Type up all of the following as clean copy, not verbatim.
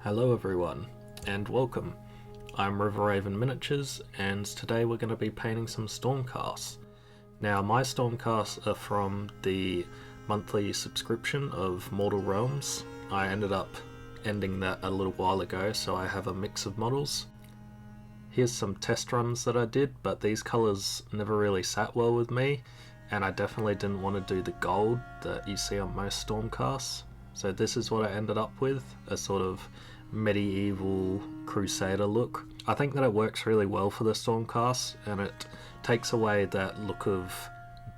Hello everyone, and welcome. I'm River Raven Miniatures, and today we're going to be painting some Stormcasts. Now, my Stormcasts are from the monthly subscription of Mortal Realms. I ended up ending that a little while ago, so I have a mix of models. Here's some test runs that I did, but these colours never really sat well with me, and I definitely didn't want to do the gold that you see on most Stormcasts. So this is what I ended up with, a sort of medieval crusader look. I think that it works really well for the Stormcast, and it takes away that look of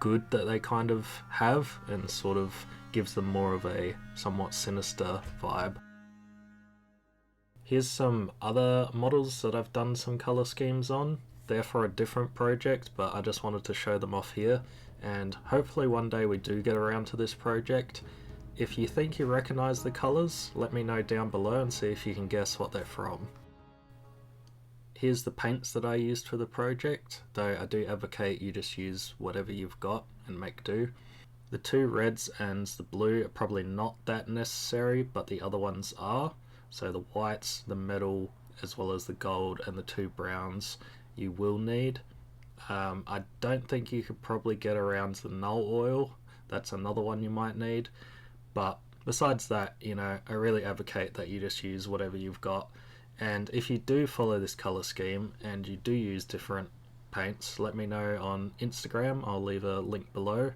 good that they kind of have and sort of gives them more of a somewhat sinister vibe. Here's some other models that I've done some colour schemes on. They're for a different project, but I just wanted to show them off here, and hopefully one day we do get around to this project. If you think you recognise the colours, let me know down below and see if you can guess what they're from. Here's the paints that I used for the project, though I do advocate you just use whatever you've got and make do. The two reds and the blue are probably not that necessary, but the other ones are. So the whites, the metal, as well as the gold and the two browns you will need. I don't think you could probably get around to the Null Oil. That's another one you might need. But besides that, I really advocate that you just use whatever you've got. And if you do follow this colour scheme and you do use different paints, let me know on Instagram. I'll leave a link below,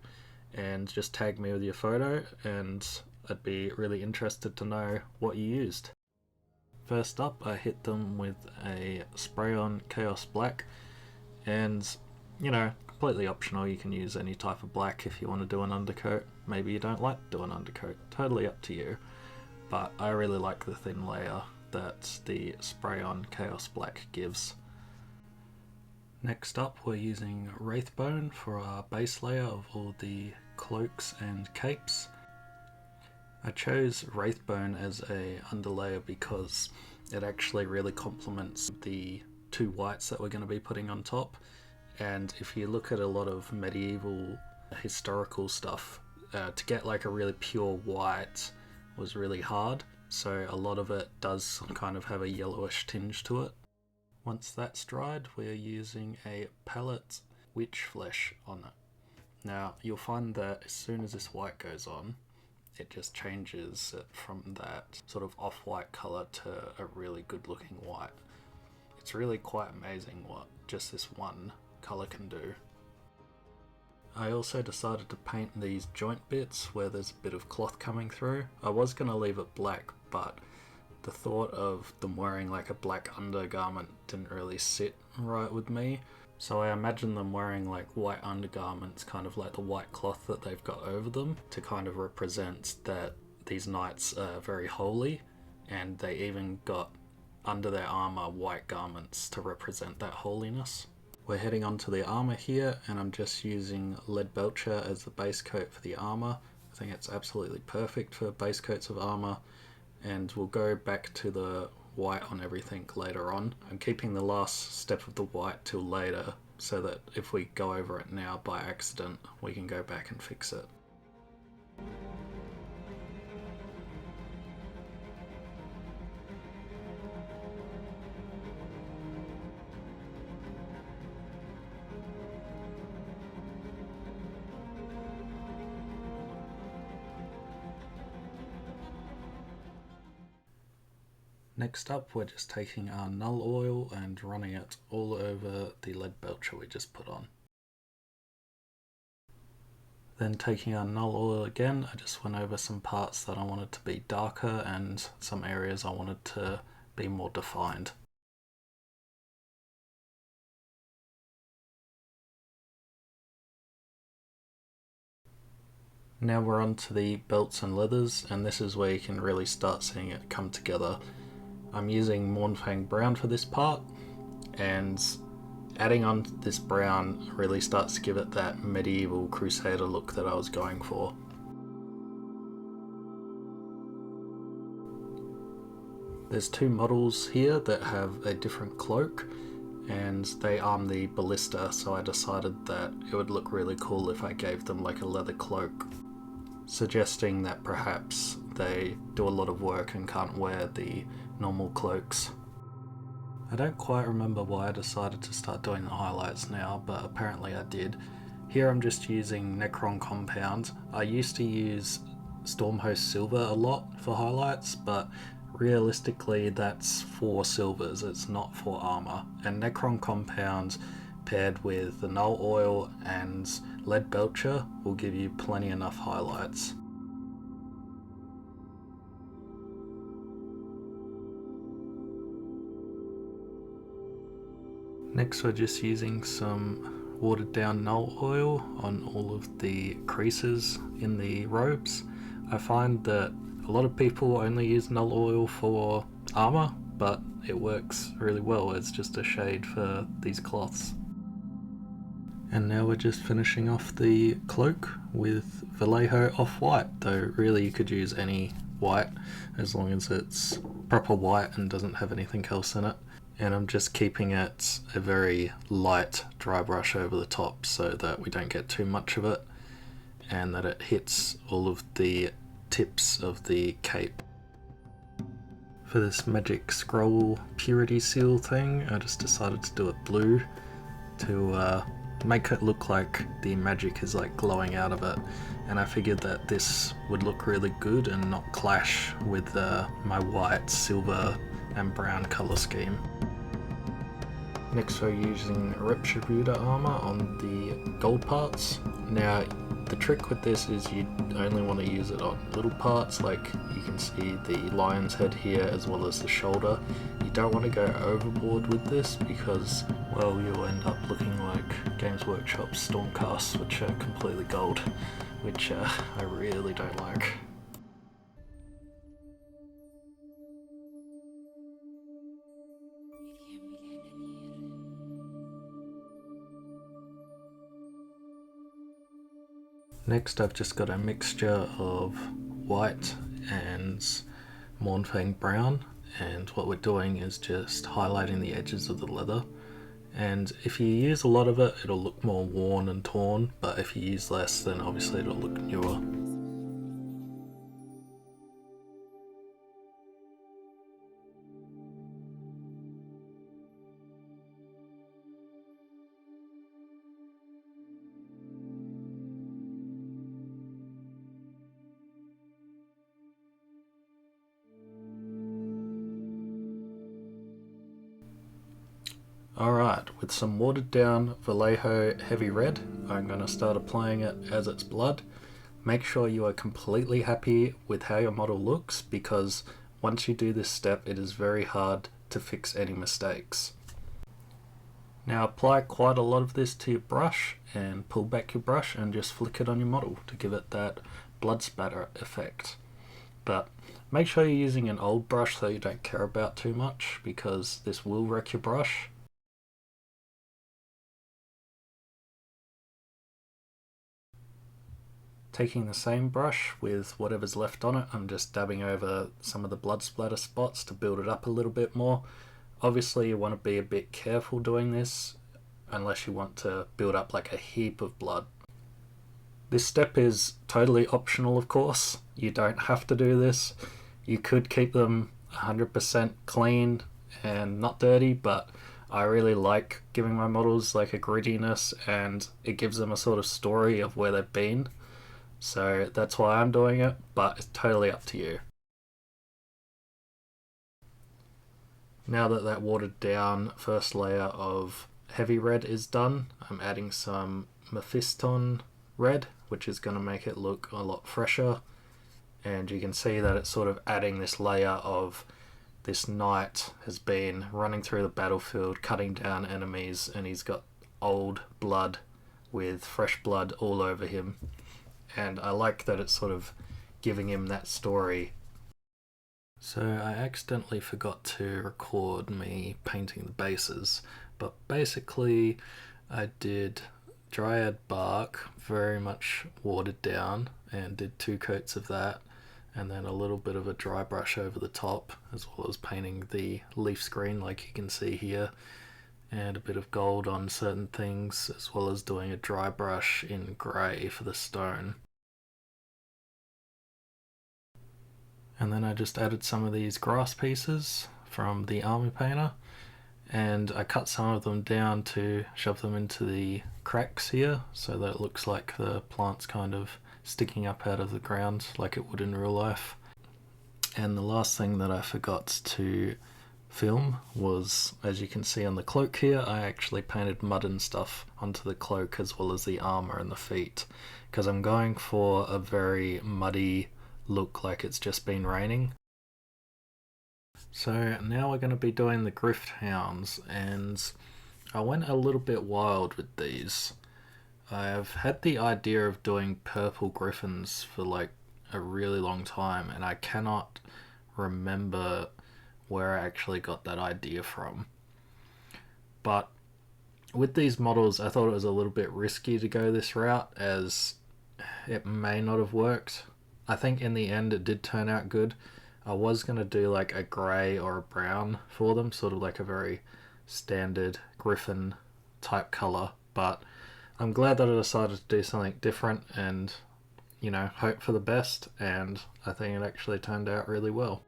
and just tag me with your photo, and I'd be really interested to know what you used. First up, I hit them with a spray-on Chaos Black, and completely optional. You can use any type of black if you want to do an undercoat. Maybe you don't like doing undercoat, totally up to you. But I really like the thin layer that the spray-on Chaos Black gives. Next up, we're using Wraith Bone for our base layer of all the cloaks and capes. I chose Wraith Bone as a underlayer because it actually really complements the two whites that we're going to be putting on top. And if you look at a lot of medieval historical stuff, to get like a really pure white was really hard, so a lot of it does kind of have a yellowish tinge to it. Once that's dried, we're using a palette witch flesh on it. Now you'll find that as soon as this white goes on, it just changes it from that sort of off-white colour to a really good looking white. It's really quite amazing what just this one colour can do. I also decided to paint these joint bits where there's a bit of cloth coming through. I was going to leave it black, but the thought of them wearing like a black undergarment didn't really sit right with me. So I imagine them wearing like white undergarments, kind of like the white cloth that they've got over them, to kind of represent that these knights are very holy, and they even got under their armour white garments to represent that holiness. We're heading on to the armour here, and I'm just using Lead Belcher as the base coat for the armour. I think it's absolutely perfect for base coats of armour, and we'll go back to the white on everything later on. I'm keeping the last step of the white till later, so that if we go over it now by accident, we can go back and fix it. Next up, we're just taking our Null Oil and running it all over the Lead Belcher we just put on. Then taking our Null Oil again, I just went over some parts that I wanted to be darker and some areas I wanted to be more defined. Now we're on to the belts and leathers, and this is where you can really start seeing it come together. I'm using Mournfang Brown for this part, and adding on this brown really starts to give it that medieval crusader look that I was going for. There's two models here that have a different cloak, and they arm the ballista, so I decided that it would look really cool if I gave them like a leather cloak, suggesting that perhaps they do a lot of work and can't wear the normal cloaks. I don't quite remember why I decided to start doing the highlights now, but apparently I did. Here I'm just using Necron compound. I used to use Stormhost Silver a lot for highlights, but realistically that's for silvers, it's not for armor. And Necron compound paired with the Null Oil and Lead Belcher will give you plenty enough highlights. Next we're just using some watered down Null Oil on all of the creases in the robes. I find that a lot of people only use Null Oil for armor, but it works really well. It's just a shade for these cloths. And now we're just finishing off the cloak with Vallejo Off-White, though really you could use any white as long as it's proper white and doesn't have anything else in it. And I'm just keeping it a very light dry brush over the top so that we don't get too much of it and that it hits all of the tips of the cape. For this magic scroll purity seal thing, I just decided to do it blue to make it look like the magic is like glowing out of it, and I figured that this would look really good and not clash with my white, silver and brown colour scheme. Next we're using Retributer Armor on the gold parts. Now the trick with this is you only want to use it on little parts, like you can see the lion's head here as well as the shoulder. You don't want to go overboard with this because, well, you'll end up looking like Gamesworkshop's Stormcast, which are completely gold, which I really don't like. Next I've just got a mixture of white and Mournfang brown, and what we're doing is just highlighting the edges of the leather. And if you use a lot of it, it'll look more worn and torn, but if you use less, then obviously it'll look newer. Alright, with some watered down Vallejo Heavy Red, I'm going to start applying it as its blood. Make sure you are completely happy with how your model looks, because once you do this step it is very hard to fix any mistakes. Now apply quite a lot of this to your brush and pull back your brush and just flick it on your model to give it that blood spatter effect. But make sure you're using an old brush that you don't care about too much, because this will wreck your brush. Taking the same brush with whatever's left on it, I'm just dabbing over some of the blood splatter spots to build it up a little bit more. Obviously you want to be a bit careful doing this, unless you want to build up like a heap of blood. This step is totally optional, of course. You don't have to do this. You could keep them 100% clean and not dirty, but I really like giving my models like a grittiness, and it gives them a sort of story of where they've been. So that's why I'm doing it, but it's totally up to you. Now that that watered down first layer of heavy red is done, I'm adding some Mephiston Red, which is going to make it look a lot fresher. And you can see that it's sort of adding this layer of this knight has been running through the battlefield, cutting down enemies, and he's got old blood with fresh blood all over him. And I like that it's sort of giving him that story. So I accidentally forgot to record me painting the bases, but basically I did Dryad bark, very much watered down, and did 2 coats of that, and then a little bit of a dry brush over the top, as well as painting the leaf screen like you can see here, and a bit of gold on certain things, as well as doing a dry brush in grey for the stone. And then I just added some of these grass pieces from the army painter, and I cut some of them down to shove them into the cracks here so that it looks like the plant's kind of sticking up out of the ground like it would in real life. And the last thing that I forgot to film was, as you can see on the cloak here, I actually painted mud and stuff onto the cloak as well as the armor and the feet, because I'm going for a very muddy look, like it's just been raining. So now we're going to be doing the Grift Hounds, and I went a little bit wild with these. I've had the idea of doing purple griffins for like a really long time, and I cannot remember where I actually got that idea from. But with these models, I thought it was a little bit risky to go this route, as it may not have worked. I think in the end it did turn out good. I was going to do like a grey or a brown for them, sort of like a very standard griffin type colour, but I'm glad that I decided to do something different and, you know, hope for the best, and I think it actually turned out really well.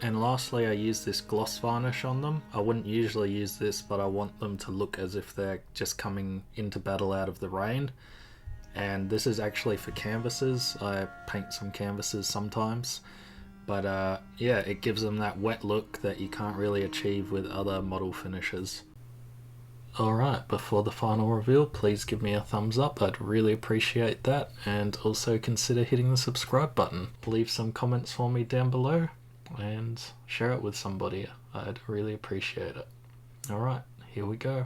And lastly, I use this gloss varnish on them. I wouldn't usually use this, but I want them to look as if they're just coming into battle out of the rain. And this is actually for canvases. I paint some canvases sometimes. But yeah, it gives them that wet look that you can't really achieve with other model finishes. Alright, before the final reveal, please give me a thumbs up, I'd really appreciate that. And also consider hitting the subscribe button. Leave some comments for me down below, and share it with somebody. I'd really appreciate it. Alright, here we go.